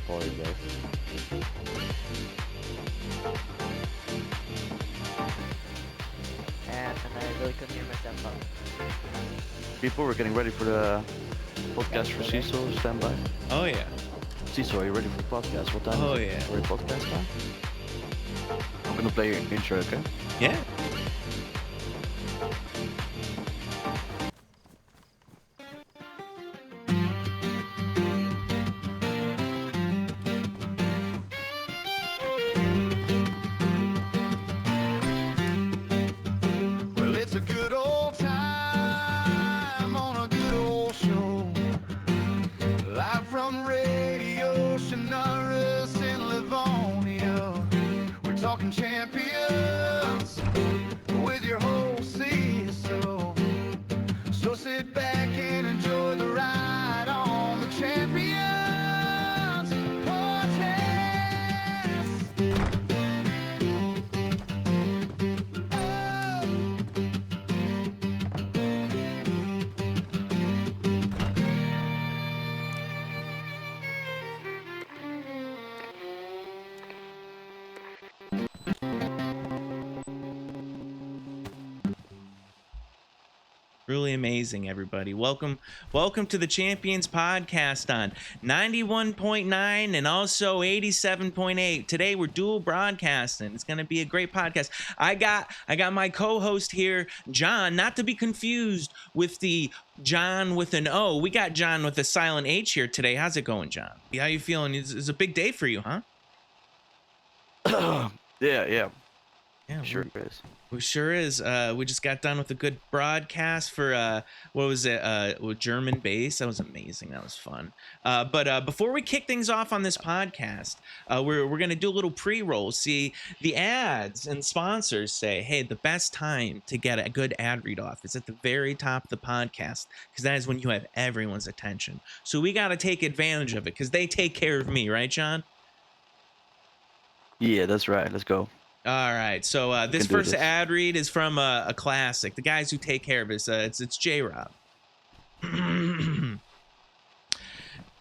apologize. And I really couldn't hear myself out. People, we're getting ready for the podcast for Cecil. Stand by. Oh yeah. Cecil, are you ready for the podcast? What time Oh, is it? yeah. For the podcast time? I'm gonna play your intro, okay? Yeah. Well, it's a good old time on a good old show. Live from Radio Chernarus in Livonia. We're talking champions with your host Cecil. So sit back and enjoy the ride on the Champions Podcast. Really amazing, everybody. Welcome to the Champions Podcast on 91.9 and also 87.8. Today we're dual broadcasting. It's going to be a great podcast. I got my co-host here, John, not to be confused with the John with an O. We got John with a silent H here today. How's it going, John? How you feeling? It's a big day for you, huh? Yeah. Yeah, Sure is. We sure is. We just got done with a good broadcast for what was it? With German bass. That was amazing. That was fun. But before we kick things off on this podcast, we're gonna do a little pre-roll. See, the ads and sponsors say, hey, the best time to get a good ad read off is at the very top of the podcast, because that is when you have everyone's attention. So we got to take advantage of it because they take care of me, right, John? Yeah, that's right. Let's go. All right, so this can do first this. ad read is from a classic. The guys who take care of us. It's J-Rob.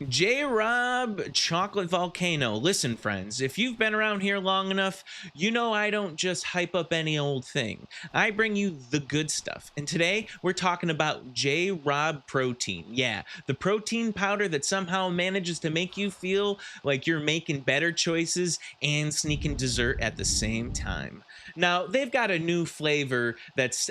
J-Rob Chocolate Volcano. Listen, friends, if you've been around here long enough, you know I don't just hype up any old thing. I bring you the good stuff. And today we're talking about J-Rob Protein. Yeah, the protein powder that somehow manages to make you feel like you're making better choices and sneaking dessert at the same time. Now, they've got a new flavor that's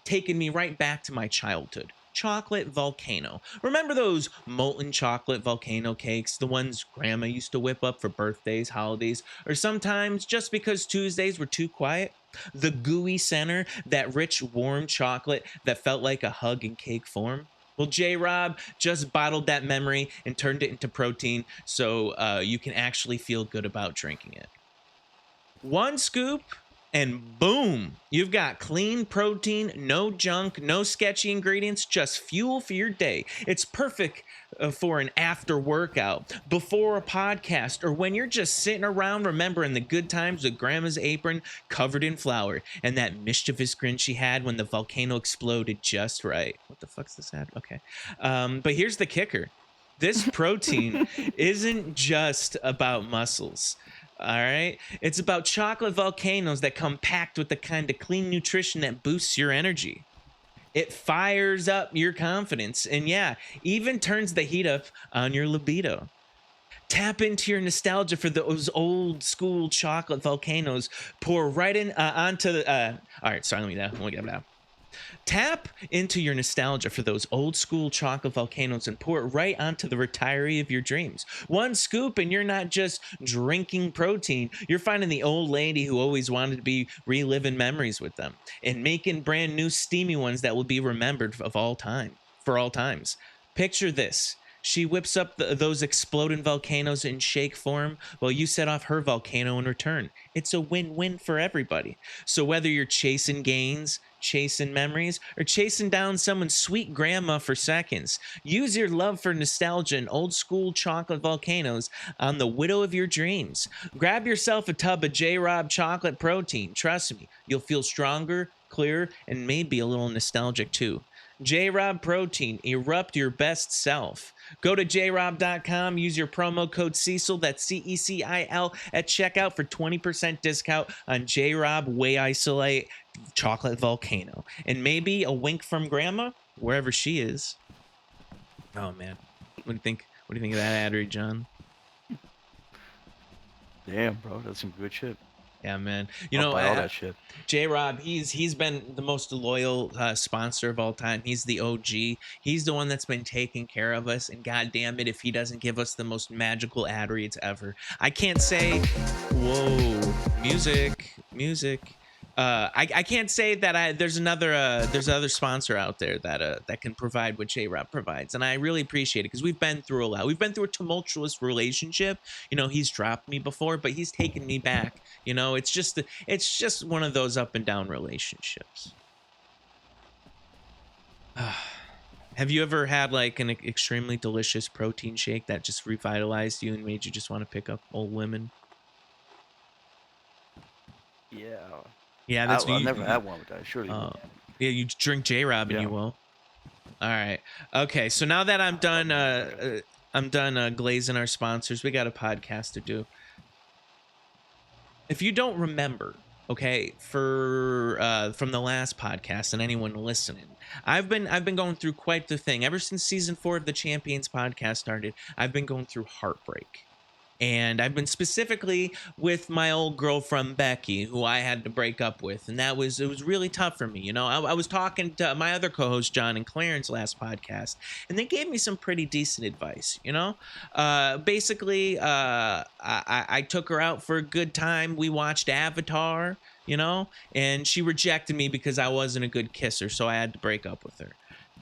taken me right back to my childhood. Chocolate volcano. Remember those molten chocolate volcano cakes, the ones grandma used to whip up for birthdays, holidays, or sometimes just because Tuesdays were too quiet? The gooey center, that rich warm chocolate that felt like a hug in cake form? Well, J-Rob just bottled that memory and turned it into protein so you can actually feel good about drinking it. One scoop and boom, you've got clean protein, no junk, no sketchy ingredients, just fuel for your day. It's perfect for an after workout, before a podcast, or when you're just sitting around remembering the good times with grandma's apron covered in flour and that mischievous grin she had when the volcano exploded just right. What the fuck's this ad? Okay. But here's the kicker. This protein isn't just about muscles. All right. It's about chocolate volcanoes that come packed with the kind of clean nutrition that boosts your energy. It fires up your confidence and, yeah, even turns the heat up on your libido. Tap into your nostalgia for those old school chocolate volcanoes. Pour right in onto the. All right. Sorry. Let me get it out. Tap into your nostalgia for those old school chocolate volcanoes and pour it right onto the retiree of your dreams. One scoop and you're not just drinking protein, you're finding the old lady who always wanted to be reliving memories with them and making brand new steamy ones that will be remembered for all times. Picture this. She whips up those exploding volcanoes in shake form while you set off her volcano in return. It's a win-win for everybody. So whether you're chasing gains, chasing memories, or chasing down someone's sweet grandma for seconds, use your love for nostalgia and old school chocolate volcanoes on the widow of your dreams. Grab yourself a tub of J-Rob chocolate protein. Trust me, you'll feel stronger, clearer, and maybe a little nostalgic too. J-Rob Protein, erupt your best self. Go to jrob.com, use your promo code Cecil, that's Cecil, at checkout for 20% discount on J-Rob Whey Isolate Chocolate Volcano. And maybe a wink from Grandma, wherever she is. Oh, man. What do you think? What do you think of that ad read, John? Damn, bro, that's some good shit. Yeah, man. I'll buy all that shit. J-Rob, he's been the most loyal sponsor of all time. He's the OG. He's the one that's been taking care of us. And God damn it, if he doesn't give us the most magical ad reads ever. I can't say, whoa, music. I can't say that there's another sponsor out there that can provide what J-Rob provides, and I really appreciate it because we've been through a lot. We've been through a tumultuous relationship. You know, he's dropped me before, but he's taken me back. You know, it's just one of those up and down relationships. Have you ever had like an extremely delicious protein shake that just revitalized you and made you just want to pick up old women? Yeah. Yeah, that's I've never had one with that. Surely. Yeah, you drink J-Rob and you will. All right. Okay. So now that I'm done glazing our sponsors, we got a podcast to do. If you don't remember, okay, from the last podcast and anyone listening, I've been going through quite the thing ever since season 4 of the Champions podcast started. I've been going through heartbreak. And I've been specifically with my old girlfriend, Becky, who I had to break up with. And it was really tough for me. You know, I was talking to my other co-hosts, John and Clarence, last podcast, and they gave me some pretty decent advice, you know. Basically, I took her out for a good time. We watched Avatar, you know, and she rejected me because I wasn't a good kisser. So I had to break up with her.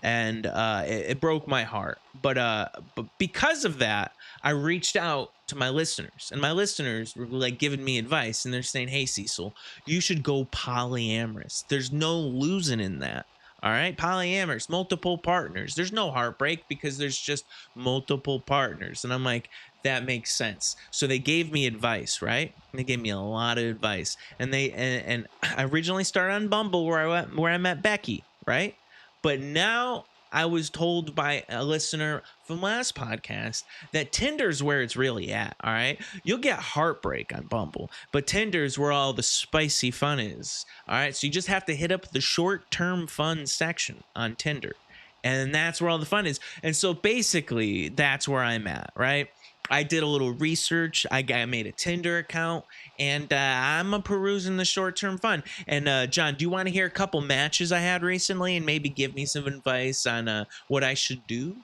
And it broke my heart. But because of that, I reached out to my listeners, and my listeners were like giving me advice, and they're saying, hey, Cecil, you should go polyamorous. There's no losing in that. All right, polyamorous, multiple partners. There's no heartbreak because there's just multiple partners. And I'm like, that makes sense. So they gave me advice, right? They gave me a lot of advice. And I originally started on Bumble where I met Becky, right? But now I was told by a listener from last podcast that Tinder's where it's really at, all right? You'll get heartbreak on Bumble, but Tinder's where all the spicy fun is, all right? So you just have to hit up the short-term fun section on Tinder, and that's where all the fun is. And so basically, that's where I'm at, right? I did a little research. I made a Tinder account, and I'm perusing the short-term fun. And John, do you want to hear a couple matches I had recently and maybe give me some advice on what I should do?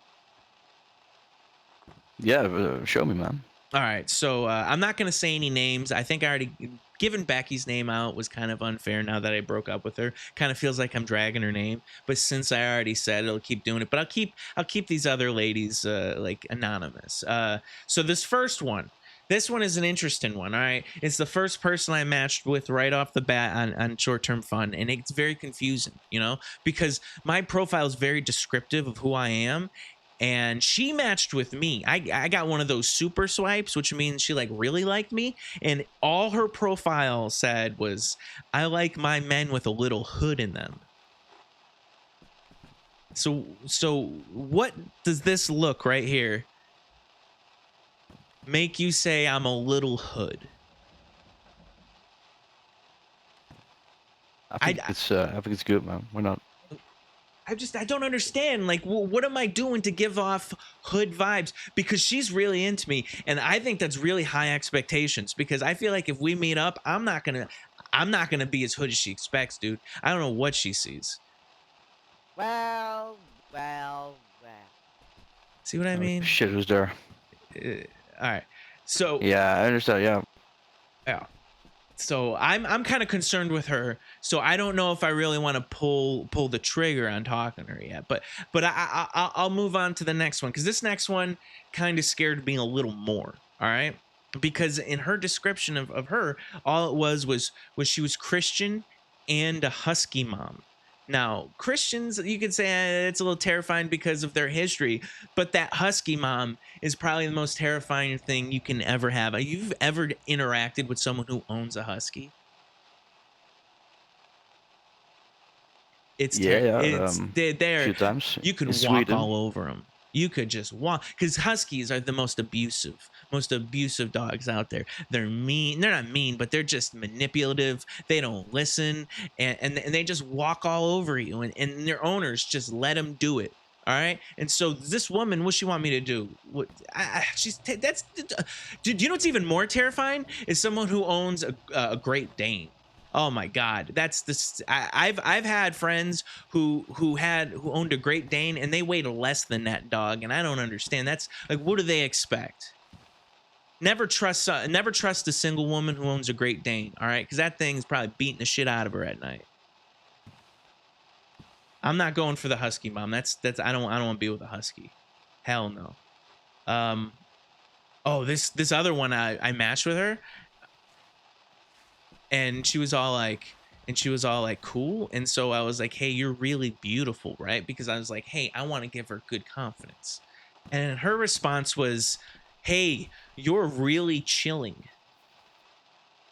Yeah, show me, man. All right, so I'm not going to say any names. I think I already given Becky's name out was kind of unfair now that I broke up with her. Kind of feels like I'm dragging her name, but since I already said it, I'll keep doing it. But I'll keep these other ladies like anonymous. So this one is an interesting one. All right, it's the first person I matched with right off the bat on short-term fun, and it's very confusing, you know, because my profile is very descriptive of who I am. And she matched with me. I got one of those super swipes, which means she like really liked me. And all her profile said was, I like my men with a little hood in them. So what does this look right here make you say I'm a little hood? I think it's good, man. We're not. I don't understand. Like, what am I doing to give off hood vibes? Because she's really into me, and I think that's really high expectations. Because I feel like if we meet up, I'm not gonna be as hood as she expects, dude. I don't know what she sees. Well. See what I mean? Shit, who's there? All right. So yeah, I understand. Yeah. So I'm kind of concerned with her. So I don't know if I really want to pull the trigger on talking to her yet. But I'll move on to the next one, because this next one kind of scared me a little more. All right, because in her description of her, all it was she was Christian and a husky mom. Now, Christians, you could say it's a little terrifying because of their history, but that husky mom is probably the most terrifying thing you can ever have. Have you ever interacted with someone who owns a husky? It's Yeah, it's a they're few times you could in walk Sweden. all over them. You could just walk, because huskies are the most abusive dogs out there. They're mean. They're not mean, but they're just manipulative. They don't listen, and they just walk all over you, and their owners just let them do it. All right. And so this woman, what she want me to do? What that's dude. You know what's even more terrifying is someone who owns a Great Dane. Oh my God, that's this. I've had friends who owned a Great Dane, and they weighed less than that dog, and I don't understand. That's like, what do they expect? Never trust a single woman who owns a Great Dane. All right, because that thing's probably beating the shit out of her at night. I'm not going for the husky, mom. That's I don't want to be with a husky. Hell no. Oh, this other one, I matched with her, and she was all like cool, and so I was like, hey, you're really beautiful, right? Because I was like, hey, I want to give her good confidence. And her response was, hey, you're really chilling.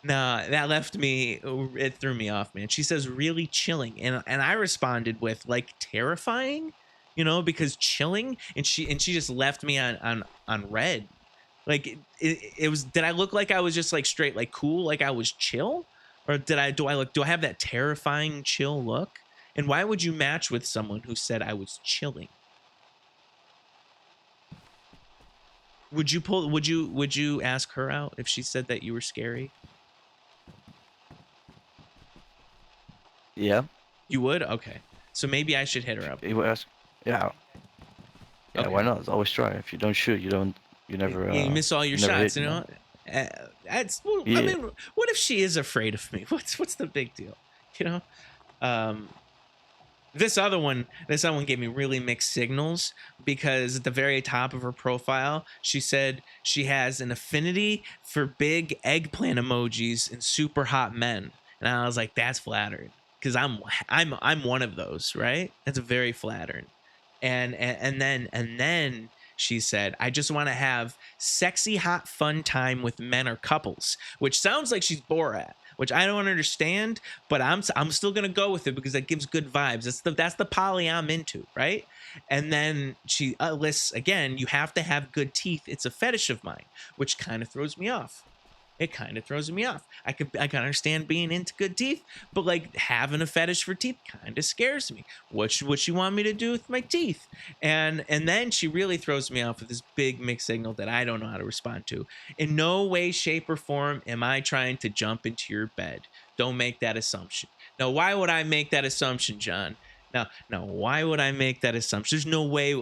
Nah, that left me, it threw me off, man. She says really chilling, and I responded with like terrifying, because chilling, and she just left me on red. Like it was, did I look like I was just like straight like cool, like I was chill? Or do I have that terrifying chill look? And why would you match with someone who said I was chilling? Would you ask her out if she said that you were scary? Yeah. You would? Okay. So maybe I should hit her up. You ask. Yeah. Yeah. Okay. Why not? Always try. If you don't shoot, you never. You miss all your never shots, hit, you know? That's Yeah. I mean, what if she is afraid of me? What's the big deal? This other one gave me really mixed signals, because at the very top of her profile, she said she has an affinity for big eggplant emojis and super hot men. And I was like, that's flattering, because I'm one of those, right? That's very flattering. And then she said, I just want to have sexy, hot, fun time with men or couples, which sounds like she's Borat, which I don't understand, but I'm still going to go with it because that gives good vibes. That's the poly I'm into, right? And then she lists again, you have to have good teeth. It's a fetish of mine, which kind of throws me off. It kind of throws me off. I can understand being into good teeth, but like having a fetish for teeth kind of scares me. What you want me to do with my teeth? And then she really throws me off with this big mixed signal that I don't know how to respond to. In no way, shape, or form am I trying to jump into your bed. Don't make that assumption. Now, why would I make that assumption, John? Now, why would I make that assumption? There's no way.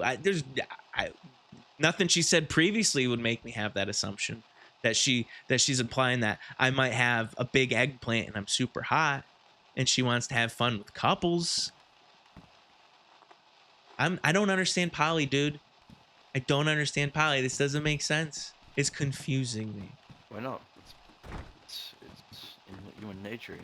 Nothing she said previously would make me have that assumption. That she's implying that I might have a big eggplant and I'm super hot, and she wants to have fun with couples. I don't understand poly, dude. I don't understand poly. This doesn't make sense. It's confusing me. Why not? It's in human nature,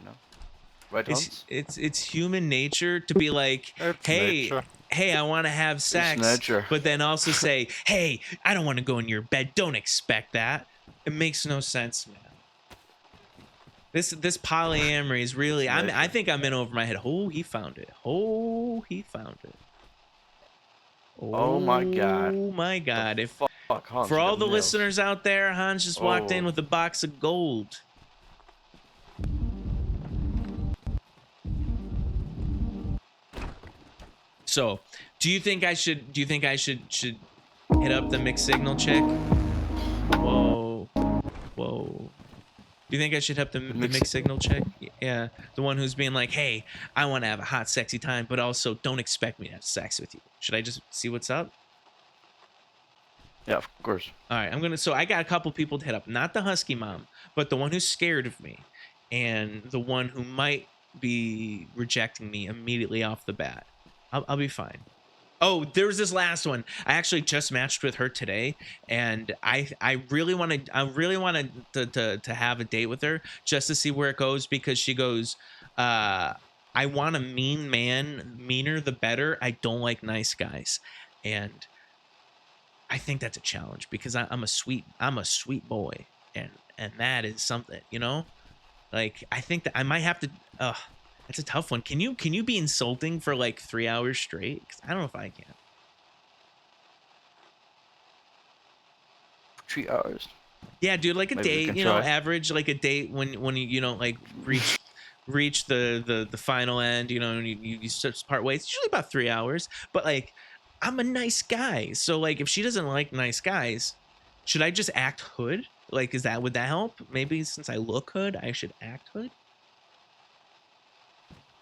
Right, Hans? It's human nature to be like, hey, I want to have sex, nature. but then also say, hey, I don't want to go in your bed. Don't expect that. It makes no sense, man. This polyamory is really, I think I'm in over my head. Oh, he found it. Oh, he found it. Oh my God. Oh my God. If Fuck, Hans, for you all got the nails. listeners out there, Hans just walked in with a box of gold. So, do you think I should hit up the mixed signal chick? Whoa. Do you think I should hit the mixed signal chick? Yeah, the one who's being like, hey, I want to have a hot, sexy time, but also don't expect me to have sex with you. Should I just see what's up? Yeah, of course. All right, so I got a couple people to hit up. Not the husky mom, but the one who's scared of me, and the one who might be rejecting me immediately off the bat. I'll be fine. Oh, there's this last one. I actually just matched with her today, and I really wanted to have a date with her just to see where it goes, because she goes, I want a mean man, meaner the better. I don't like nice guys. And I think that's a challenge, because I'm a sweet boy, and that is something, Like, I think that I might have to That's a tough one. Can you be insulting for like 3 hours straight? 'Cause I don't know if I can. 3 hours. Yeah, dude, like a Maybe we date, can you know, try. average like a date when you know like reach the final end, you know, and you start part ways. It's usually about 3 hours, but like I'm a nice guy, so like if she doesn't like nice guys, should I just act hood? Like, would that help? Maybe since I look hood, I should act hood.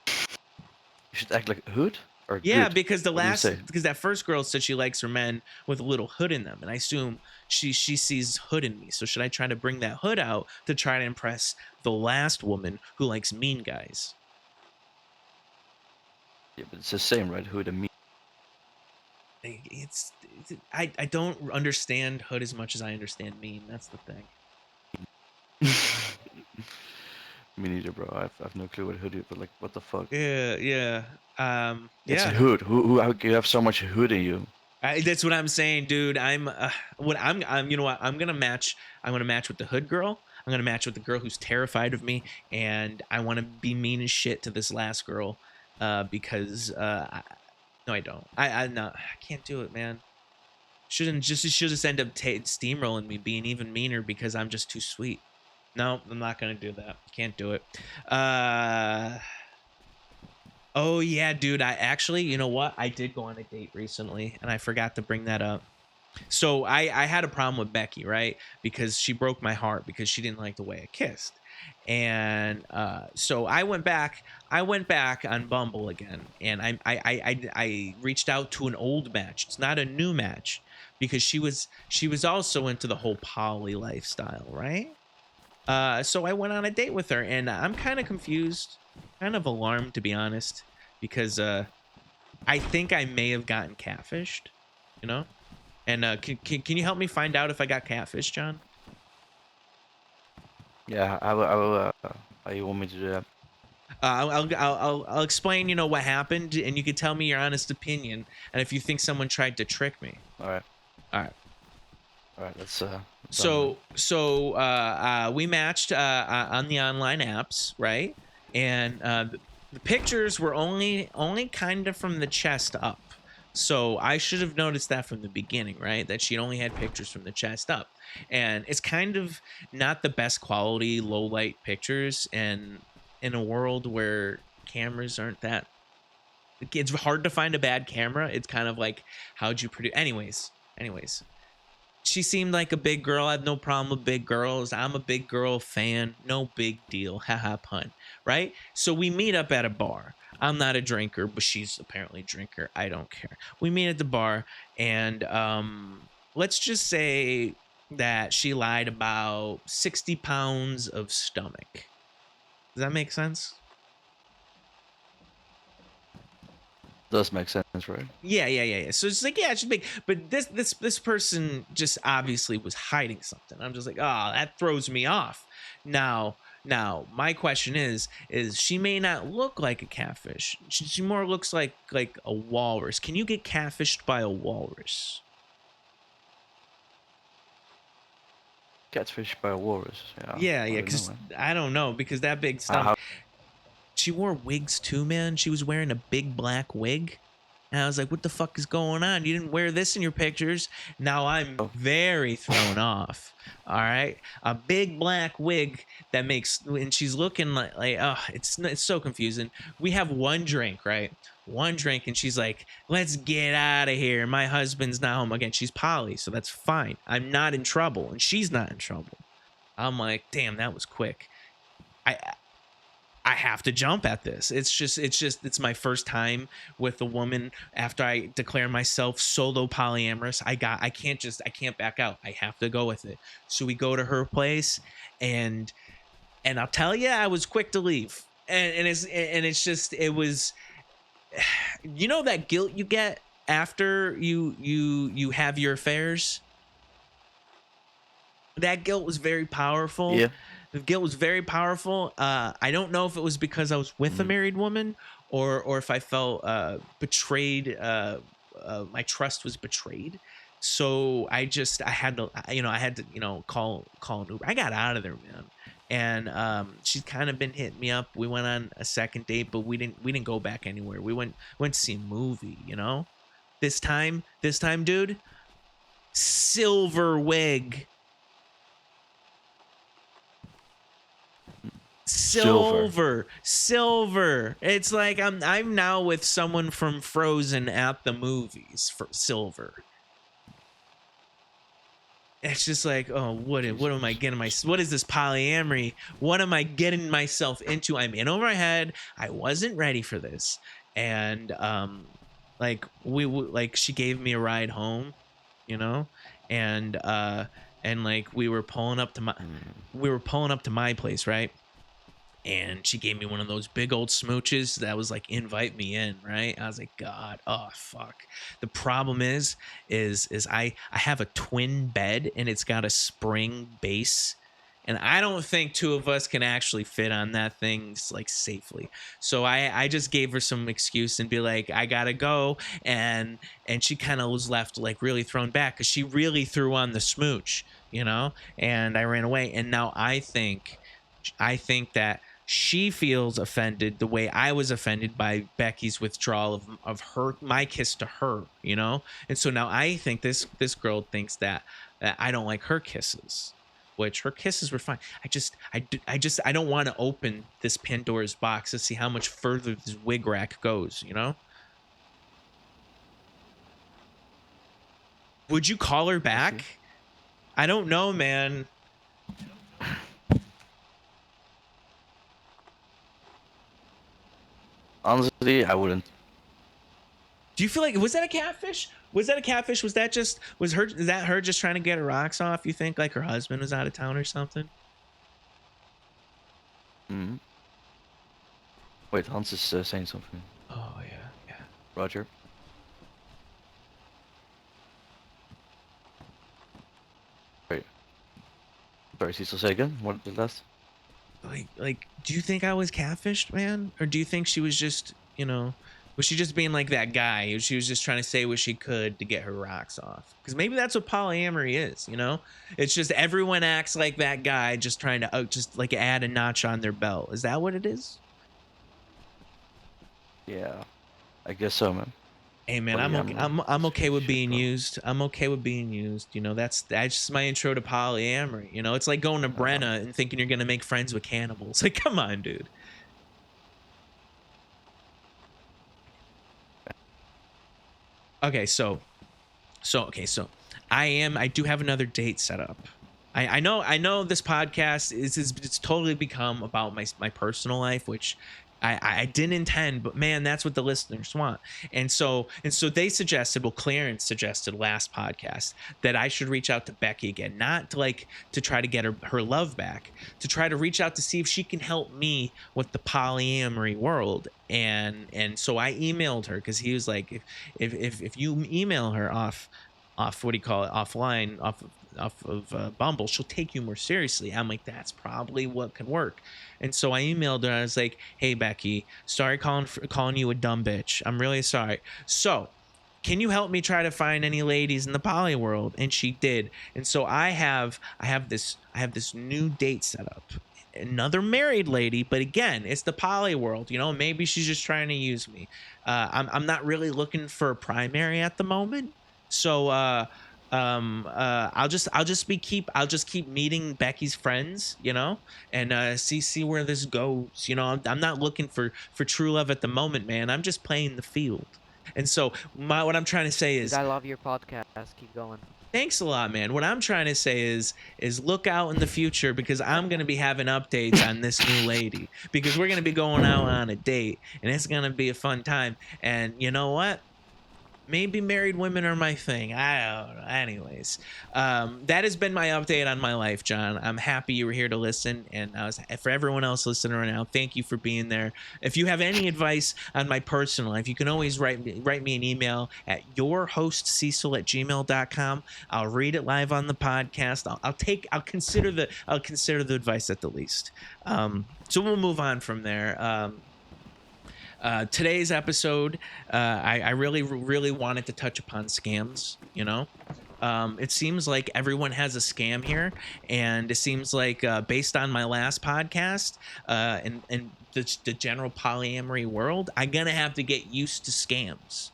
You should act like a hood or Yeah, good. because What do you say? because that first girl said she likes her men with a little hood in them, and I assume she sees hood in me. So should I try to bring that hood out to try to impress the last woman who likes mean guys? Yeah, but it's the same, right? Hood and me. I don't understand hood as much as I understand mean. That's the thing. Me neither, bro. I've no clue what hood is, but like, what the fuck? Yeah. It's a Yeah. hood. How you have so much hood in you? That's what I'm saying, dude. I'm you know what? I'm gonna match with the hood girl. I'm gonna match with the girl who's terrified of me, and I want to be mean as shit to this last girl, because no, I don't. I can't do it, man. She'll just end up steamrolling me, being even meaner because I'm just too sweet. No, I'm not gonna do that. Can't do it. Oh yeah, dude. I actually, you know what? I did go on a date recently, and I forgot to bring that up. So I had a problem with Becky, right? Because she broke my heart because she didn't like the way I kissed. And so I went back on Bumble again, and I reached out to an old match. It's not a new match because she was also into the whole poly lifestyle, right? So I went on a date with her, and I'm kind of confused, kind of alarmed, to be honest, because I think I may have gotten catfished, you know? And can you help me find out if I got catfished, John? Yeah, I will. How you want me to do that? I'll explain, you know, what happened, and you can tell me your honest opinion, and if you think someone tried to trick me. All right. All right. All right. Let's. So we matched on the online apps, right? And the pictures were only kind of from the chest up. So I should have noticed that from the beginning, right? That she only had pictures from the chest up. And it's kind of not the best quality low light pictures, and in a world where cameras aren't that, it's hard to find a bad camera. It's kind of like, how'd you produce? Anyways, she seemed like a big girl. I have no problem with big girls. I'm a big girl fan. No big deal. Haha, pun. Right? So we meet up at a bar. I'm not a drinker, but she's apparently a drinker. I don't care. We meet at the bar, and let's just say that she lied about 60 pounds of stomach. Does that make sense? Does make sense, right? Yeah. So it's like, yeah, it should be. But this person just obviously was hiding something. I'm just like, oh, that throws me off. Now, my question is she may not look like a catfish. She more looks like a walrus. Can you get catfished by a walrus? Catfish by a walrus. Yeah. Because I don't know, because that big stomach. She wore wigs too, man. She was wearing a big black wig. And I was like, what the fuck is going on? You didn't wear this in your pictures. Now I'm very thrown off. All right. A big black wig that makes, and she's looking like oh, it's so confusing. We have one drink, right? One drink, and she's like, let's get out of here. My husband's not home. Again, she's poly, so that's fine. I'm not in trouble, and she's not in trouble. I'm like, damn, that was quick. I have to jump at this. It's my first time with a woman after I declare myself solo polyamorous. I can't back out. I have to go with it. So we go to her place, and I'll tell you, I was quick to leave. And it was, you know, that guilt you get after you have your affairs. That guilt was very powerful. Yeah. The guilt was very powerful. I don't know if it was because I was with a married woman, or if I felt betrayed. My trust was betrayed. So I had to call an Uber. I got out of there, man. and she's kind of been hitting me up. We went on a second date, but we didn't go back anywhere. We went to see a movie, you know. This time, dude, silver wig. Silver. It's like I'm now with someone from Frozen at the movies for silver. It's just like, oh, what am I getting what is this polyamory? What am I getting myself into? I'm in over my head. I wasn't ready for this. And like she gave me a ride home, you know? And like we were pulling up to my place, right? And she gave me one of those big old smooches that was like, invite me in, right? I was like, God, oh fuck. The problem is I have a twin bed and it's got a spring base, and I don't think two of us can actually fit on that thing like safely. So I just gave her some excuse and be like, I gotta go, and she kind of was left like really thrown back because she really threw on the smooch, you know, and I ran away. And now I think that she feels offended the way I was offended by Becky's withdrawal of my kiss to her, you know? And so now I think this girl thinks that I don't like her kisses, which her kisses were fine. I don't want to open this Pandora's box to see how much further this wig rack goes, you know? Would you call her back? I don't know, man. Honestly, I wouldn't. Do you feel like, was that a catfish? Was that her just trying to get her rocks off? You think like her husband was out of town or something? Hmm. Wait, Hans is saying something. Oh yeah. Roger. Wait. Sorry, Cecil, say again? What the last? Like, do you think I was catfished, man? Or do you think she was just, you know, was she just being like that guy? She was just trying to say what she could to get her rocks off? Because maybe that's what polyamory is, you know? It's just everyone acts like that guy, just trying to just like add a notch on their belt. Is that what it is? Yeah, I guess so, man. Hey man, I'm okay with being used. I'm okay with being used. You know, that's just my intro to polyamory. You know, it's like going to Brenna and thinking you're gonna make friends with cannibals. Like, come on, dude. Okay, so I do have another date set up. I know this podcast it's totally become about my personal life, which I didn't intend, but man, that's what the listeners want. And so they suggested, well, Clarence suggested last podcast that I should reach out to Becky again, not to try to get her love back, to try to reach out to see if she can help me with the polyamory world. And so I emailed her because he was like, if you email her off what do you call it, offline, off of Bumble, she'll take you more seriously. I'm like, that's probably what could work. And so I emailed her. I was like, hey Becky, sorry calling you a dumb bitch. I'm really sorry. So can you help me try to find any ladies in the poly world? And she did. And so I have this new date set up. Another married lady, but again, it's the poly world, you know. Maybe she's just trying to use me. I'm not really looking for a primary at the moment. So I'll just keep meeting Becky's friends, you know, and see where this goes. You know, I'm not looking for true love at the moment, man. I'm just playing the field. And so what I'm trying to say is, I love your podcast. Keep going. Thanks a lot, man. What I'm trying to say is look out in the future, because I'm going to be having updates on this new lady, because we're going to be going out on a date and it's going to be a fun time. And you know what? Maybe married women are my thing. I don't know. Anyways, that has been my update on my life, John. I'm happy you were here to listen. And for everyone else listening right now, thank you for being there. If you have any advice on my personal life, you can always write me an email at yourhostcecil@gmail.com. I'll read it live on the podcast. I'll consider the advice at the least. So we'll move on from there. Today's episode, I really wanted to touch upon scams, you know, It seems like everyone has a scam here, and it seems like based on my last podcast and the general polyamory world, I'm gonna have to get used to scams.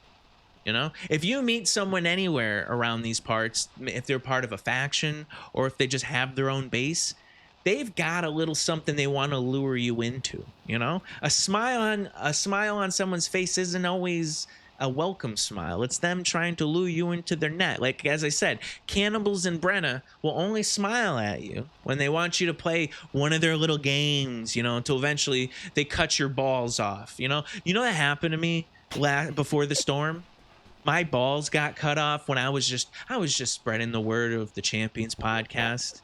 You know, if you meet someone anywhere around these parts, if they're part of a faction or if they just have their own base, they've got a little something they want to lure you into. You know, a smile on someone's face isn't always a welcome smile. It's them trying to lure you into their net. Like, as I said, cannibals in Brenna will only smile at you when they want you to play one of their little games, you know, until eventually they cut your balls off. You know what happened to me before the storm? My balls got cut off when I was just spreading the word of the Champions podcast,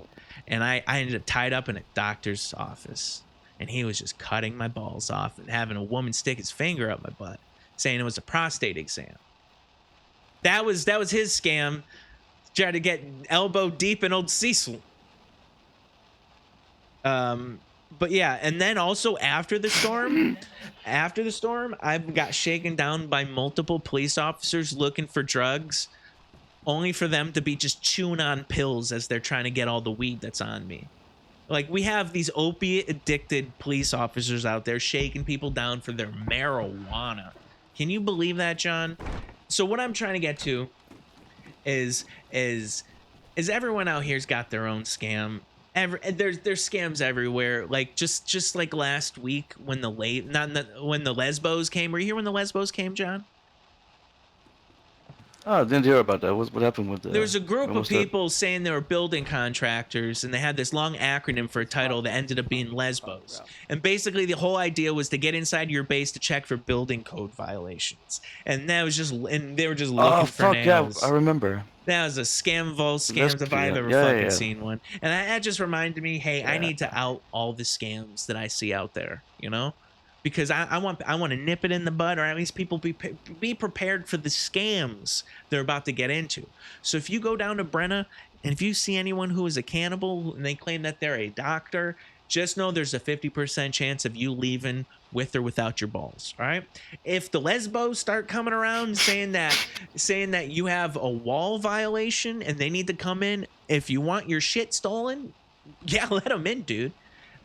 and I ended up tied up in a doctor's office, and he was just cutting my balls off and having a woman stick his finger up my butt, saying it was a prostate exam. That was his scam. Tried to get elbow deep in old Cecil. But yeah, and then also after the storm, I got shaken down by multiple police officers looking for drugs, only for them to be just chewing on pills as they're trying to get all the weed that's on me. Like, we have these opiate addicted police officers out there shaking people down for their marijuana. Can you believe that, John? So what I'm trying to get to is everyone out here's got their own scam. There's scams everywhere. Like just like last week when the lesbos came. Were you here when the lesbos came, John? Oh, I didn't hear about that. What happened with that? There was a group of people saying they were building contractors, and they had this long acronym for a title that ended up being lesbos. And basically, the whole idea was to get inside your base to check for building code violations. And they were just looking for nails. Yeah, I remember. That was a scam of all scams if I've ever seen one. And that just reminded me, hey, I need to out all the scams that I see out there, you know? Because I want to nip it in the bud, or at least people be prepared for the scams they're about to get into. So if you go down to Brenna and if you see anyone who is a cannibal and they claim that they're a doctor, just know there's a 50% chance of you leaving with or without your balls. All right. If the lesbos start coming around saying that you have a wall violation and they need to come in, if you want your shit stolen, yeah, let them in, dude.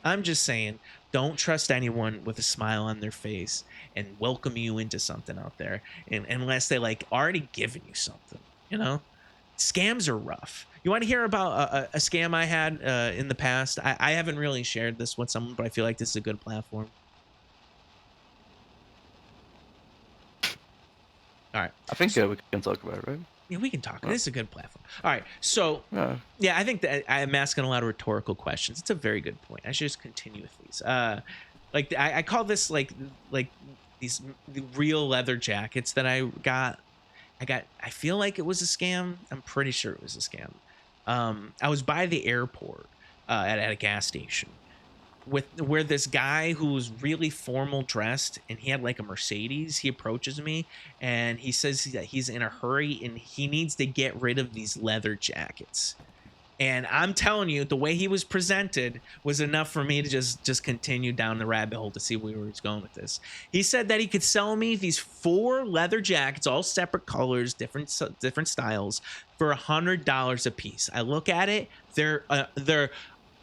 I'm just saying, don't trust anyone with a smile on their face and welcome you into something out there, and unless they like already given you something, you know. Scams are rough. You want to hear about a scam I had in the past? I haven't really shared this with someone, but I feel like this is a good platform. All right. I think we can talk about it, right? Yeah, we can talk. This is a good platform. All right. So, yeah, I think that I'm asking a lot of rhetorical questions. It's a very good point. I should just continue with these. Like I call this like these real leather jackets that I got. I feel like it was a scam. I'm pretty sure it was a scam. I was by the airport at a gas station where this guy who was really formal dressed and he had like a Mercedes. He approaches me and he says that he's in a hurry and he needs to get rid of these leather jackets. And I'm telling you, the way he was presented was enough for me to just continue down the rabbit hole to see where he was going with this. He said that he could sell me these 4 leather jackets, all separate colors, different styles, for $100 a piece. I look at it, they're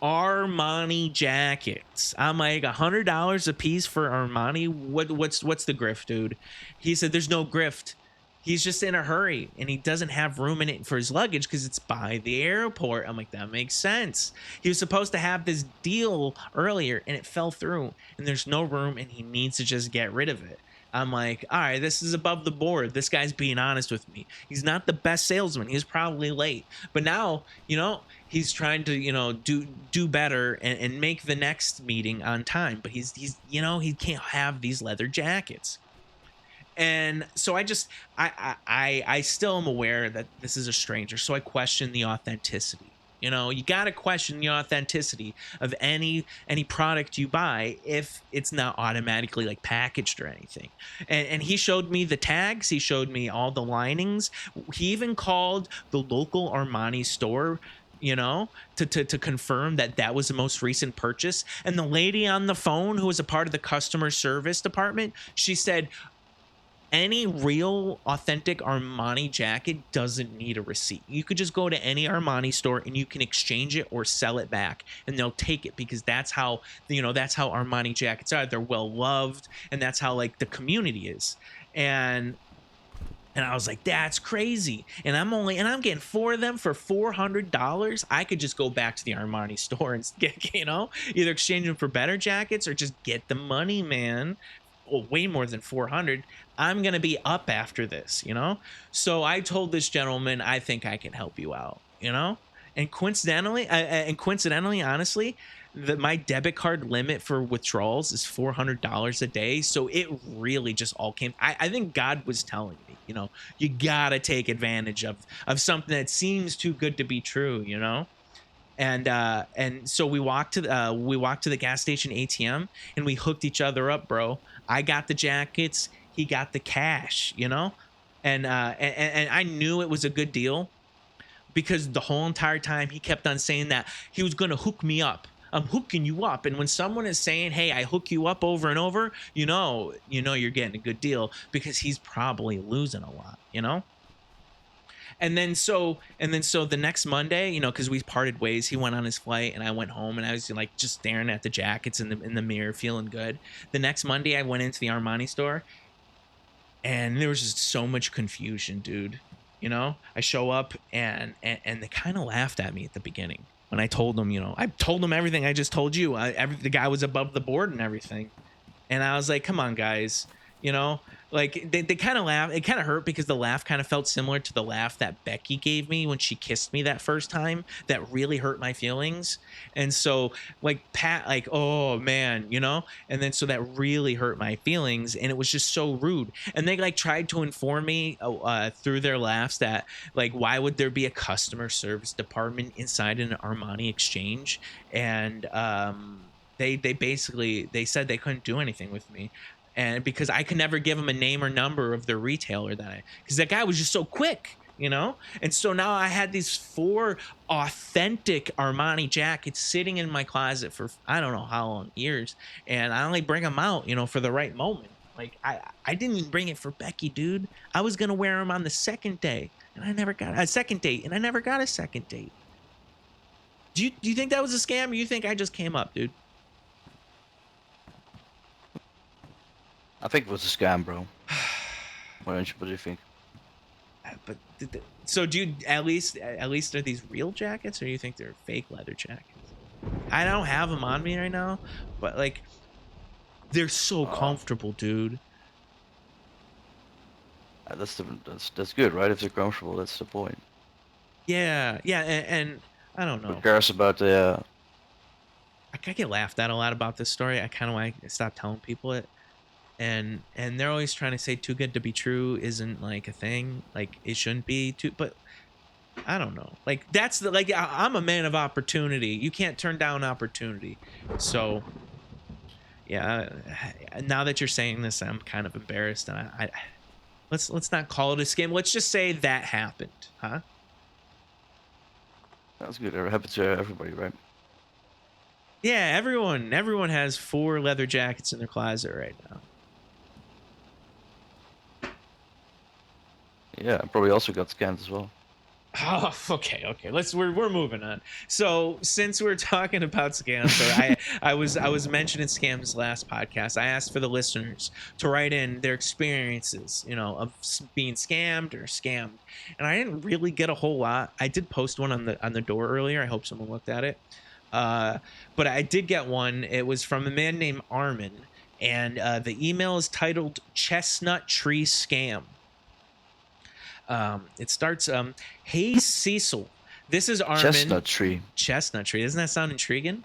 Armani jackets. I'm like, $100 a piece for Armani? What's the grift, dude? He said there's no grift. He's just in a hurry and he doesn't have room in it for his luggage because it's by the airport. I'm like, that makes sense. He was supposed to have this deal earlier and it fell through and there's no room and he needs to just get rid of it. I'm like, all right, this is above the board. This guy's being honest with me. He's not the best salesman. He's probably late. But now, you know, he's trying to, you know, do better and make the next meeting on time. But he's you know, he can't have these leather jackets. And so I still am aware that this is a stranger. So I question the authenticity. You know, you got to question the authenticity of any product you buy if it's not automatically like packaged or anything. And he showed me the tags. He showed me all the linings. He even called the local Armani store, you know, to confirm that was the most recent purchase. And the lady on the phone who was a part of the customer service department, she said, any real authentic Armani jacket doesn't need a receipt. You could just go to any Armani store and you can exchange it or sell it back, and they'll take it, because that's how, you know, that's how Armani jackets are. They're well loved, and that's how like the community is. And I was like, that's crazy. And I'm getting 4 of them for $400. I could just go back to the Armani store and get, you know, either exchange them for better jackets or just get the money, man. Well, way more than 400. I'm going to be up after this, you know? So I told this gentleman, I think I can help you out, you know? And coincidentally, honestly, my debit card limit for withdrawals is $400 a day. So it really just all came. I think God was telling me, you know, you got to take advantage of something that seems too good to be true, you know? And so we walked to the gas station ATM, and we hooked each other up, bro. I got the jackets, he got the cash, you know? And I knew it was a good deal, because the whole entire time he kept on saying that he was going to hook me up. I'm hooking you up. And when someone is saying, hey, I hook you up over and over, you know you're getting a good deal, because he's probably losing a lot, you know? And then so the next Monday, you know, because we parted ways, he went on his flight and I went home, and I was like just staring at the jackets in the mirror, feeling good. The next Monday I went into the Armani store, and there was just so much confusion, dude. You know, I show up and they kind of laughed at me at the beginning when I told them, you know, I told them everything I just told you. The guy was above the board and everything. And I was like, come on, guys, you know, like they kind of laughed. It kind of hurt, because the laugh kind of felt similar to the laugh that Becky gave me when she kissed me that first time. That really hurt my feelings. And so like Pat, like, oh man, you know, and then so that really hurt my feelings, and it was just so rude. And they like tried to inform me through their laughs that like, why would there be a customer service department inside an Armani exchange? And they basically, they said they couldn't do anything with me. And because I could never give him a name or number of the retailer because that guy was just so quick, you know? And so now I had these 4 authentic Armani jackets sitting in my closet for I don't know how long, years. And I only bring them out, you know, for the right moment. Like I didn't even bring it for Becky, dude. I was going to wear them on the second day, and I never got a second date, and I never got a second date. Do you think that was a scam, or you think I just came up, dude? I think it was a scam, bro. What do you think? But so do you at least are these real jackets, or do you think they're fake leather jackets? I don't have them on me right now, but like they're so comfortable, dude. That's good, right? If they're comfortable, that's the point. Yeah, and I don't know. Who cares about the? I get laughed at a lot about this story. I kind of want to stop telling people it. And they're always trying to say too good to be true isn't like a thing. Like it shouldn't be too, but I don't know. Like that's the, like, I'm a man of opportunity. You can't turn down opportunity. So yeah, now that you're saying this, I'm kind of embarrassed. And I let's not call it a scam. Let's just say that happened. Huh? That's good. It happens to everybody, right? Yeah. Everyone has 4 leather jackets in their closet right now. Yeah, I probably also got scammed as well. Oh, okay. We're moving on. So since we're talking about scams, or I was mentioning scams last podcast. I asked for the listeners to write in their experiences, you know, of being scammed or scammed, and I didn't really get a whole lot. I did post one on the door earlier. I hope someone looked at it. But I did get one. It was from a man named Armin, and the email is titled "Chestnut Tree Scam." It starts, hey, Cecil, this is Armin. Chestnut tree. Doesn't that sound intriguing?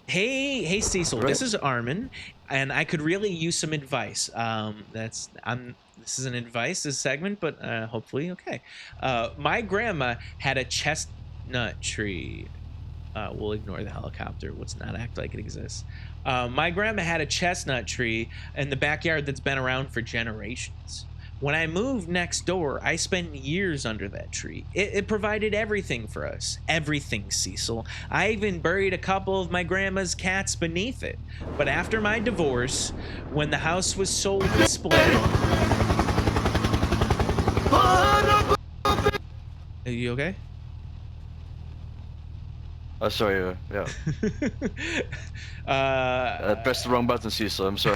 Hey, Cecil, Right. This is Armin, and I could really use some advice. This is an advice, this segment, but hopefully, okay. My grandma had a chestnut tree. We'll ignore the helicopter. Let's not act like it exists. My grandma had a chestnut tree in the backyard that's been around for generations. When I moved next door, I spent years under that tree. It provided everything for us. Everything, Cecil. I even buried a couple of my grandma's cats beneath it. But after my divorce, when the house was sold and split, Are you okay? Oh, sorry. Yeah. I pressed the wrong button, Cecil. I'm sorry.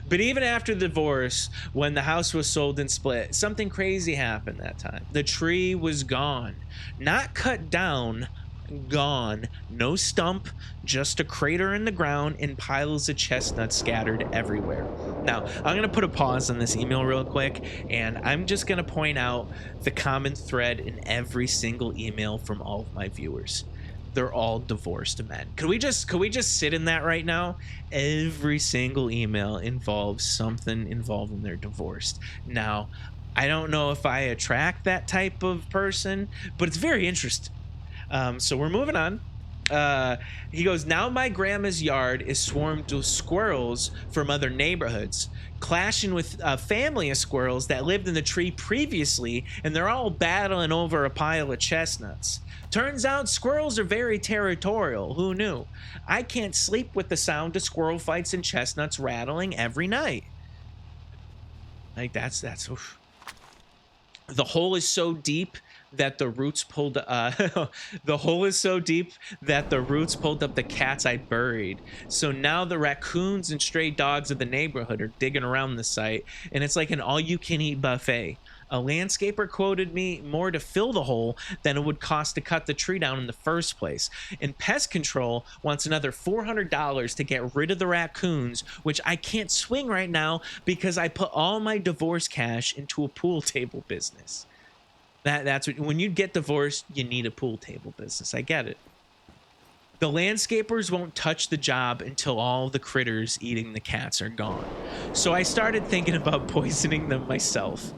But even after the divorce, when the house was sold and split, something crazy happened that time. The tree was gone. Not cut down, gone. No stump, just a crater in the ground and piles of chestnuts scattered everywhere. Now, I'm going to put a pause on this email real quick, and I'm just going to point out the common thread in every single email from all of my viewers. They're all divorced men. Could we just sit in that right now? Every single email involves something involving their divorced. Now, I don't know if I attract that type of person, but it's very interesting. So we're moving on. He goes, now my grandma's yard is swarmed with squirrels from other neighborhoods, clashing with a family of squirrels that lived in the tree previously, and they're all battling over a pile of chestnuts. Turns out squirrels are very territorial. Who knew? I can't sleep with the sound of squirrel fights and chestnuts rattling every night. Like that's oof. The hole is so deep that the roots pulled the hole is so deep that the roots pulled up the cats I buried. So now the raccoons and stray dogs of the neighborhood are digging around the site, and it's like an all-you-can-eat buffet. A landscaper quoted me more to fill the hole than it would cost to cut the tree down in the first place. And pest control wants another $400 to get rid of the raccoons, which I can't swing right now because I put all my divorce cash into a pool table business. That's what, when you get divorced, you need a pool table business. I get it. The landscapers won't touch the job until all the critters eating the cats are gone. So I started thinking about poisoning them myself.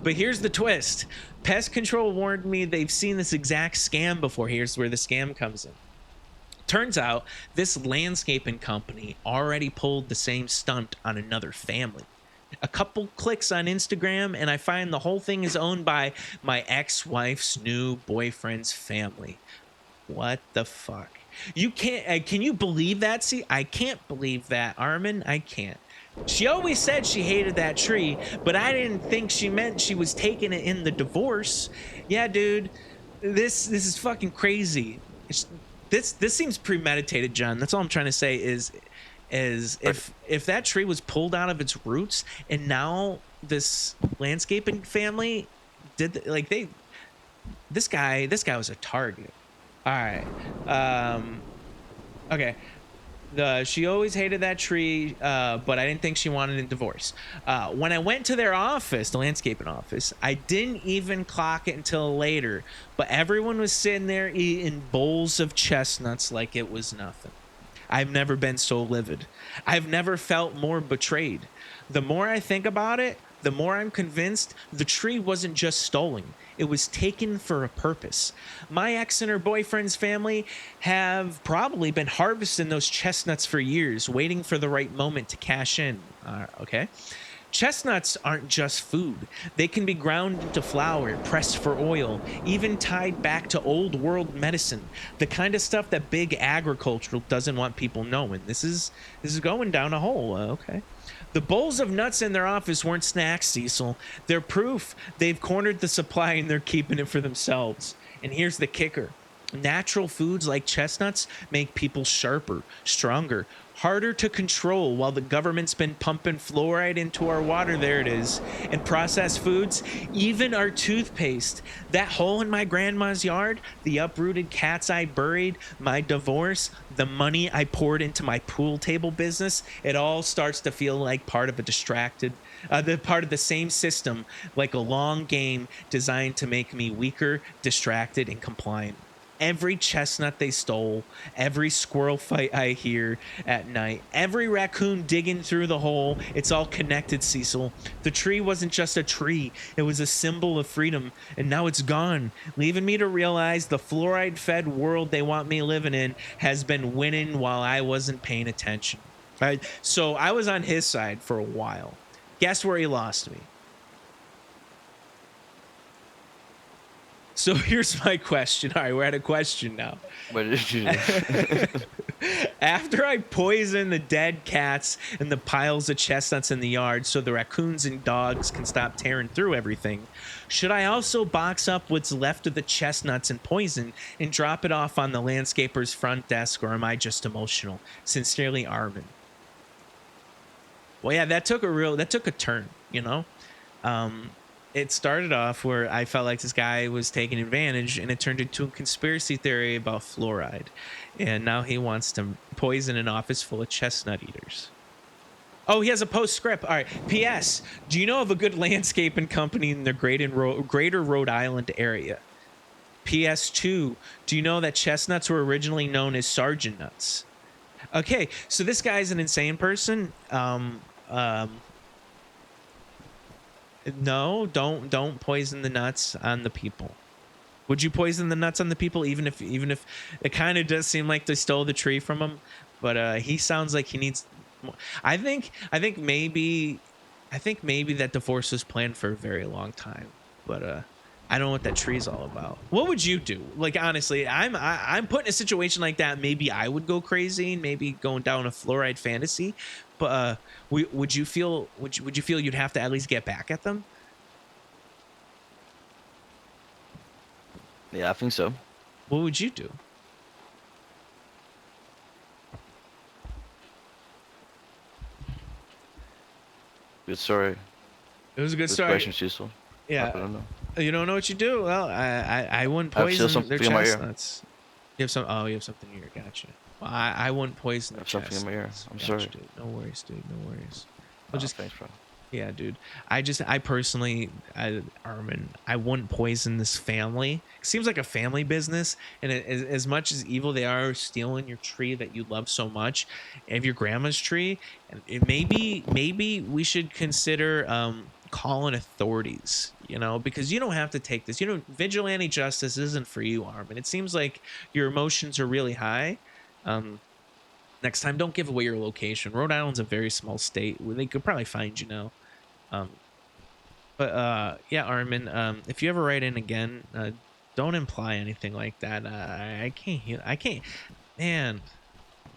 But here's the twist. Pest control warned me they've seen this exact scam before. Here's where the scam comes in. Turns out this landscaping company already pulled the same stunt on another family. A couple clicks on Instagram and I find the whole thing is owned by my ex-wife's new boyfriend's family. What the fuck? You can't, can you believe that? See, I can't believe that, Armin. I can't. She always said she hated that tree, but I didn't think she meant she was taking it in the divorce. Yeah, dude, this is fucking crazy. This seems premeditated, John. That's all I'm trying to say is if that tree was pulled out of its roots and now this landscaping family did this guy was a target. All right. Okay. She always hated that tree, but I didn't think she wanted a divorce. When I went to their office, the landscaping office, I didn't even clock it until later, but everyone was sitting there eating bowls of chestnuts like it was nothing. I've never been so livid. I've never felt more betrayed. The more I think about it, the more I'm convinced the tree wasn't just stolen. It was taken for a purpose. My ex and her boyfriend's family have probably been harvesting those chestnuts for years, waiting for the right moment to cash in. Okay? Chestnuts aren't just food. They can be ground into flour, pressed for oil, even tied back to old world medicine. The kind of stuff that big agriculture doesn't want people knowing. This is going down a hole. Okay. The bowls of nuts in their office weren't snacks, Cecil. They're proof they've cornered the supply and they're keeping it for themselves. And here's the kicker. Natural foods like chestnuts make people sharper, stronger, harder to control while the government's been pumping fluoride into our water. There it is. And processed foods, even our toothpaste. That hole in my grandma's yard, the uprooted cats I buried, my divorce, the money I poured into my pool table business, it all starts to feel like part of a part of the same system, like a long game designed to make me weaker, distracted, and compliant. Every chestnut they stole, every squirrel fight I hear at night, every raccoon digging through the hole, it's all connected, Cecil. The tree wasn't just a tree, it was a symbol of freedom, and now it's gone, leaving me to realize the fluoride-fed world they want me living in has been winning while I wasn't paying attention. Right? So I was on his side for a while. Guess where he lost me? So here's my question. All right, we're at a question now. What did you do? After I poison the dead cats and the piles of chestnuts in the yard so the raccoons and dogs can stop tearing through everything, should I also box up what's left of the chestnuts and poison and drop it off on the landscaper's front desk, or am I just emotional? Sincerely, Armin. Well, yeah, that took a turn, you know? It started off where I felt like this guy was taking advantage, and it turned into a conspiracy theory about fluoride. And now he wants to poison an office full of chestnut eaters. Oh, he has a postscript. All right. P.S. Do you know of a good landscaping company in the greater Rhode Island area? P.S. 2. Do you know that chestnuts were originally known as sergeant nuts? Okay, so this guy's an insane person. No, don't poison the nuts on the people. Would you poison the nuts on the people, even if it kind of does seem like they stole the tree from him? But he sounds like he needs more. I think maybe that divorce was planned for a very long time. But I don't know what that tree's all about. What would you do? Like, honestly, I'm put in a situation like that. Maybe I would go crazy, maybe going down a fluoride fantasy. But would you feel you'd have to at least get back at them? Yeah, I think so. What would you do? Good story. It was a good Good story. question, Cecil. Yeah. I don't know. You don't know what you do? Well, I wouldn't I have still poison their something in my ear. chestnuts. You have some. Oh, you have something in your ear. Gotcha. Well, I wouldn't poison I their have something in my ear. chestnuts. I'm Gotcha, sorry. dude. No worries, dude. No worries. Oh, thanks, bro. Yeah, dude. I personally, Armin, I wouldn't poison this family. It seems like a family business, and as much as evil they are stealing your tree that you love so much, and your grandma's tree, and maybe we should consider calling authorities. You know, because you don't have to take this. You know, vigilante justice isn't for you, Armin. It seems like your emotions are really high. Next time, don't give away your location. Rhode Island's a very small state. They could probably find you now. Yeah, Armin, if you ever write in again, don't imply anything like that. I can't. Man,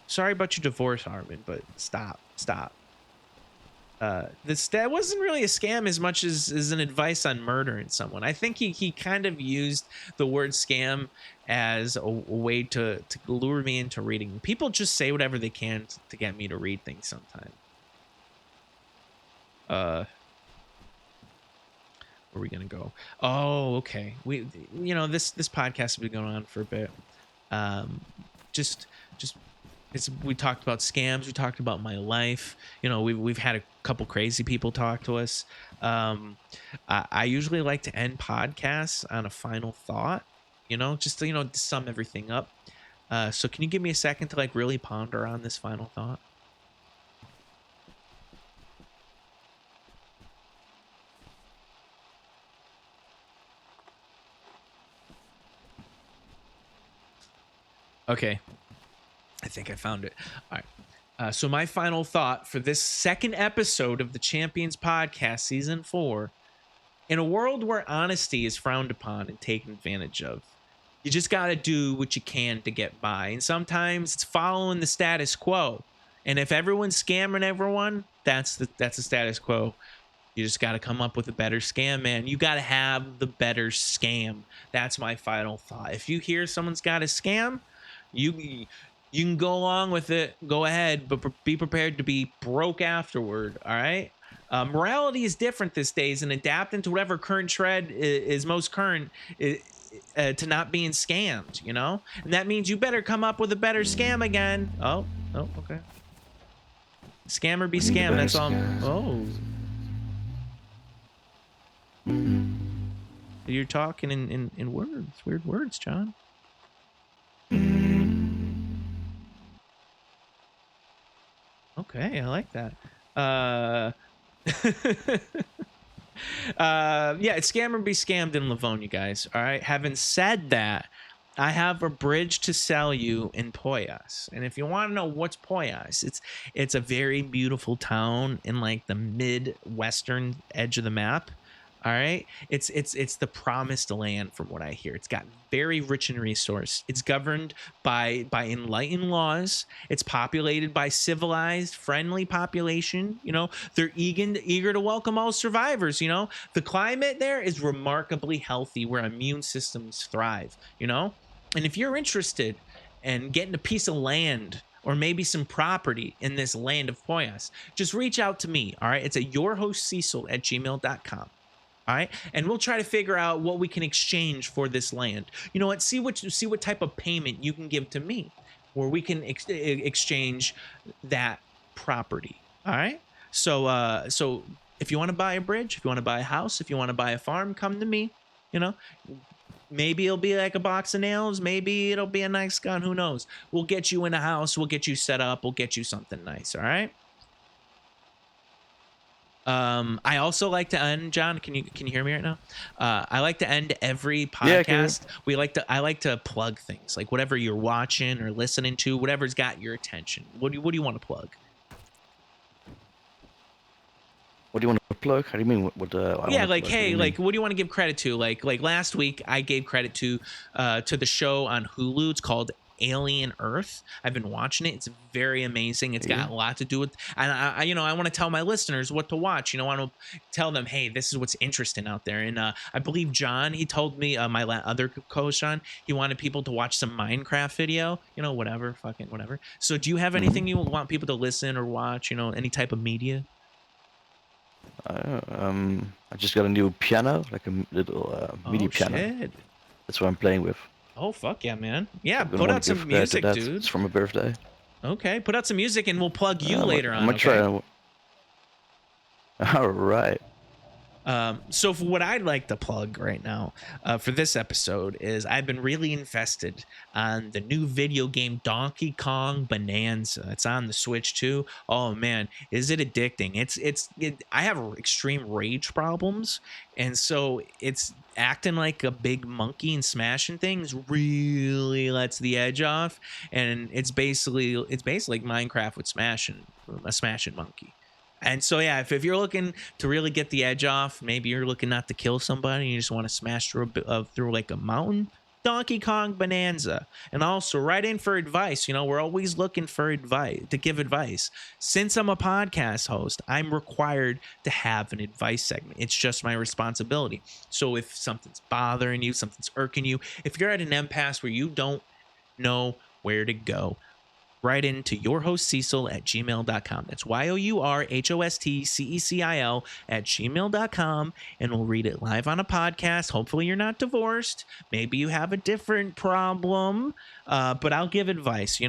sorry about your divorce, Armin, but stop. That wasn't really a scam as much as an advice on murdering someone. I think he kind of used the word scam as a way to lure me into reading. People just say whatever they can to get me to read things sometimes. Where are we gonna go? Oh, okay. This podcast has been going on for a bit. We talked about scams. We talked about my life. We've had a couple crazy people talk to us. I usually like to end podcasts on a final thought. Just to sum everything up. So can you give me a second to really ponder on this final thought? Okay. I think I found it. All right. So my final thought for this second episode of the Champions Podcast, Season 4, in a world where honesty is frowned upon and taken advantage of, you just got to do what you can to get by. And sometimes it's following the status quo. And if everyone's scamming everyone, that's the status quo. You just got to come up with a better scam, man. You got to have the better scam. That's my final thought. If you hear someone's got a scam, you can go along with it. Go ahead, but be prepared to be broke afterward. All right. Morality is different these days, and adapting to whatever current trend is most current to not being scammed, and that means you better come up with a better scam again. Oh, okay. Scammer be scam. That's all. Oh, you're talking in words, weird words, John. Okay, I like that. Yeah, it's scammer be scammed in Livonia, guys. All right. Having said that, I have a bridge to sell you in Poyas. And if you want to know what's Poyas, it's a very beautiful town in the mid-western edge of the map. All right, it's the promised land from what I hear. It's got very rich in resource. It's governed by enlightened laws. It's populated by civilized, friendly population. You know, they're eager to welcome all survivors. You know, the climate there is remarkably healthy, where immune systems thrive. You know, and if you're interested in getting a piece of land or maybe some property in this land of Poyas, just reach out to me. All right, it's at yourhostcecil@gmail.com. All right, and we'll try to figure out what we can exchange for this land. You know what? See what type of payment you can give to me, where we can exchange that property. All right. So if you want to buy a bridge, if you want to buy a house, if you want to buy a farm, come to me. You know, maybe it'll be like a box of nails. Maybe it'll be a nice gun. Who knows? We'll get you in a house. We'll get you set up. We'll get you something nice. All right. I also like to end, John. Can you hear me right now? I like to end every podcast. I like to plug things, like whatever you're watching or listening to, whatever's got your attention. What do you want to plug? What do you want to plug? How do you mean? What yeah, like hey, like what do you want to give credit to? Like last week, I gave credit to the show on Hulu. It's called Alien Earth. I've been watching it. It's very amazing. It's got a lot to do with, and I want to tell my listeners what to watch. I want to tell them, hey, this is what's interesting out there. And I believe John, he told me, my other co-host John, he wanted people to watch some Minecraft video. Whatever, fucking whatever. So, do you have anything you want people to listen or watch? Any type of media? I just got a new piano, like a little MIDI piano. Shit. That's what I'm playing with. Oh, fuck yeah, man. Yeah, put out some music, dude. It's for my birthday. Okay, put out some music and we'll plug you later on. I'm going to try. All right. So for what I'd like to plug right now for this episode is I've been really invested on the new video game Donkey Kong Bonanza. It's on the Switch too. Oh man, is it addicting? I have extreme rage problems, and so it's acting like a big monkey and smashing things really lets the edge off, and it's basically like Minecraft with a smashing monkey. And so, yeah, if you're looking to really get the edge off, maybe you're looking not to kill somebody, you just want to smash through like a mountain, Donkey Kong Bonanza. And also write in for advice. We're always looking for advice, to give advice. Since I'm a podcast host, I'm required to have an advice segment. It's just my responsibility. So if something's bothering you, something's irking you, if you're at an impasse where you don't know where to go, write into yourhostcecil@gmail.com. That's yourhostcecil@gmail.com, and we'll read it live on a podcast. Hopefully you're not divorced. Maybe you have a different problem, but I'll give advice.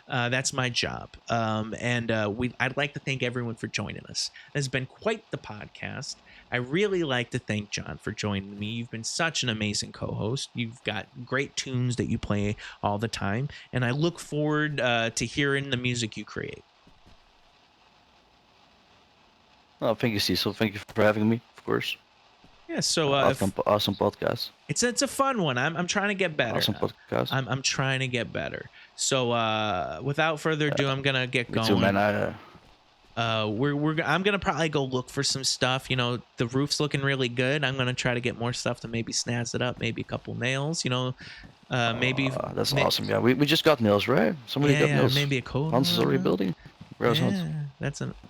That's my job. I'd like to thank everyone for joining us. It has been quite the podcast. I really like to thank John for joining me. You've been such an amazing co-host. You've got great tunes that you play all the time, and I look forward to hearing the music you create. Oh, thank you, Cecil. Thank you for having me, of course. Yeah, so awesome podcast. It's a fun one. I'm trying to get better. Awesome podcast. I'm trying to get better. So without further ado, I'm gonna get going. Me too, man. I'm gonna probably go look for some stuff. The roof's looking really good. I'm gonna try to get more stuff to maybe snazz it up. Maybe a couple nails. Maybe. That's awesome. Yeah, we just got nails, right? Somebody got nails. Maybe a coat. One-story building.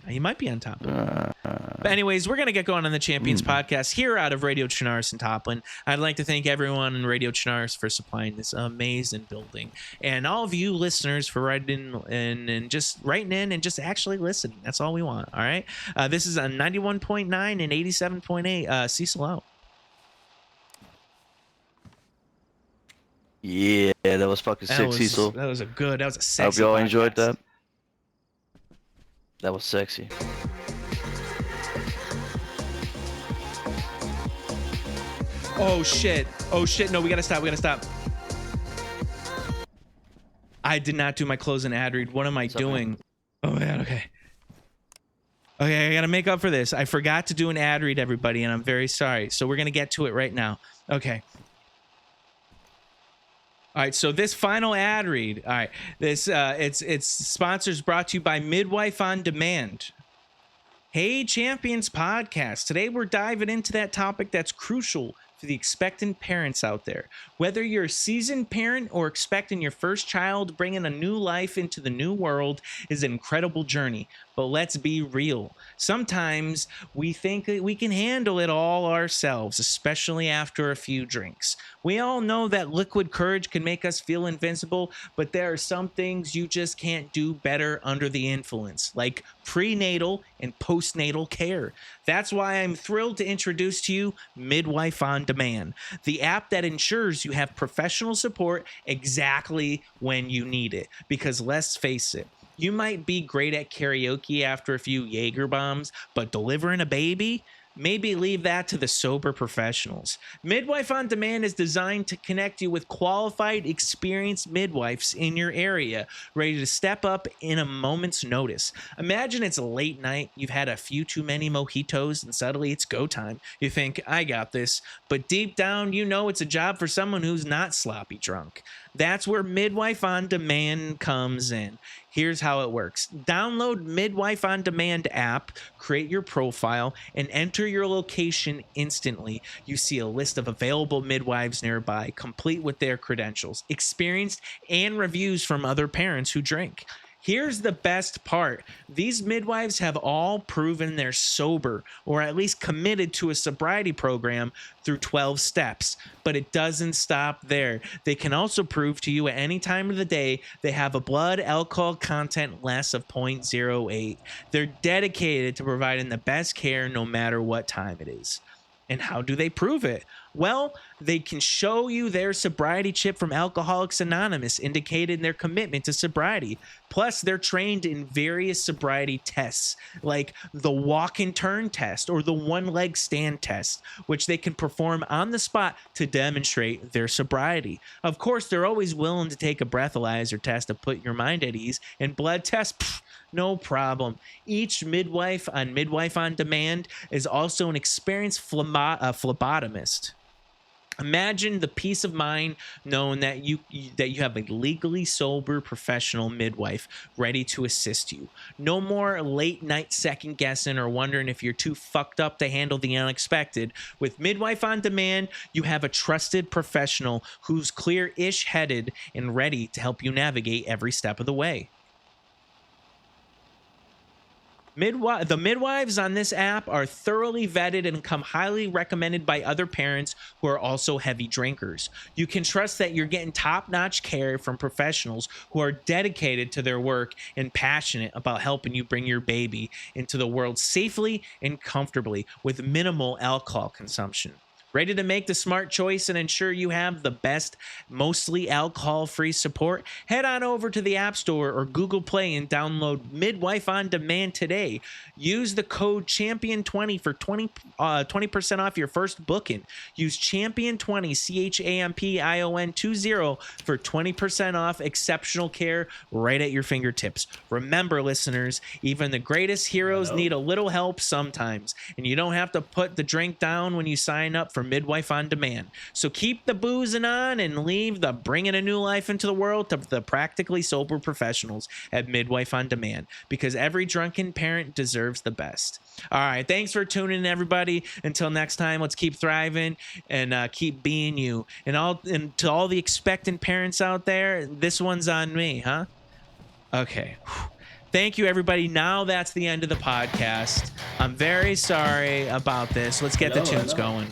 He might be on top of it. But anyways, we're going to get going on the Champions podcast here out of Radio Chernarus in Toplin. I'd like to thank everyone in Radio Chernarus for supplying this amazing building, and all of you listeners for writing in and just actually listening. That's all we want. All right. This is on 91.9 and 87.8. Cecil out. Yeah, that was fucking sick, Cecil. That was a sexy. I hope you all enjoyed podcast. that. That was sexy. Oh shit. No, we gotta stop. I did not do my closing ad read. What am I doing? Oh man, okay, I gotta make up for this. I forgot to do an ad read, everybody, and I'm very sorry. So we're gonna get to it right now. Okay. All right, so this final ad read. All right, this it's sponsors brought to you by Midwife on Demand. Hey, Champions Podcast. Today we're diving into that topic that's crucial for the expectant parents out there. Whether you're a seasoned parent or expecting your first child, bringing a new life into the new world is an incredible journey. But let's be real. Sometimes we think that we can handle it all ourselves, especially after a few drinks. We all know that liquid courage can make us feel invincible, but there are some things you just can't do better under the influence, like prenatal and postnatal care. That's why I'm thrilled to introduce to you Midwife on Demand, the app that ensures you have professional support exactly when you need it. Because let's face it, you might be great at karaoke after a few Jaeger bombs, but delivering a baby? Maybe leave that to the sober professionals. Midwife on Demand is designed to connect you with qualified, experienced midwives in your area, ready to step up in a moment's notice. Imagine it's a late night, you've had a few too many mojitos, and suddenly it's go time. You think, I got this. But deep down, you know it's a job for someone who's not sloppy drunk. That's where Midwife on Demand comes in. Here's how it works. Download Midwife on Demand app, create your profile, and enter your location instantly. You see a list of available midwives nearby, complete with their credentials, experience, and reviews from other parents who drink. Here's the best part. These midwives have all proven they're sober, or at least committed to a sobriety program through 12 steps. But it doesn't stop there. They can also prove to you at any time of the day they have a blood alcohol content less of 0.08. They're dedicated to providing the best care no matter what time it is. And how do they prove it? Well, they can show you their sobriety chip from Alcoholics Anonymous, indicating their commitment to sobriety. Plus, they're trained in various sobriety tests, like the walk and turn test or the one-leg stand test, which they can perform on the spot to demonstrate their sobriety. Of course, they're always willing to take a breathalyzer test to put your mind at ease, and blood tests, no problem. Each midwife on Demand is also an experienced phlebotomist. Imagine the peace of mind knowing that you have a legally sober professional midwife ready to assist you. No more late night second guessing or wondering if you're too fucked up to handle the unexpected. With Midwife on Demand, you have a trusted professional who's clear-ish headed and ready to help you navigate every step of the way. The midwives on this app are thoroughly vetted and come highly recommended by other parents who are also heavy drinkers. You can trust that you're getting top-notch care from professionals who are dedicated to their work and passionate about helping you bring your baby into the world safely and comfortably with minimal alcohol consumption. Ready to make the smart choice and ensure you have the best, mostly alcohol-free support? Head on over to the App Store or Google Play and download Midwife on Demand today. Use the code CHAMPION20 for 20% off your first booking. Use CHAMPION20, CHAMPION20 for 20% off exceptional care right at your fingertips. Remember, listeners, even the greatest heroes need a little help sometimes, and you don't have to put the drink down when you sign up for Midwife on Demand. So keep the boozing on and leave the bringing a new life into the world to the practically sober professionals at Midwife on Demand, because every drunken parent deserves the best. All right, thanks for tuning in, everybody. Until next time, let's keep thriving and keep being you. And to all the expectant parents out there, this one's on me, huh? Okay. Thank you, everybody. Now that's the end of the podcast. I'm very sorry about this. Let's get the tunes going.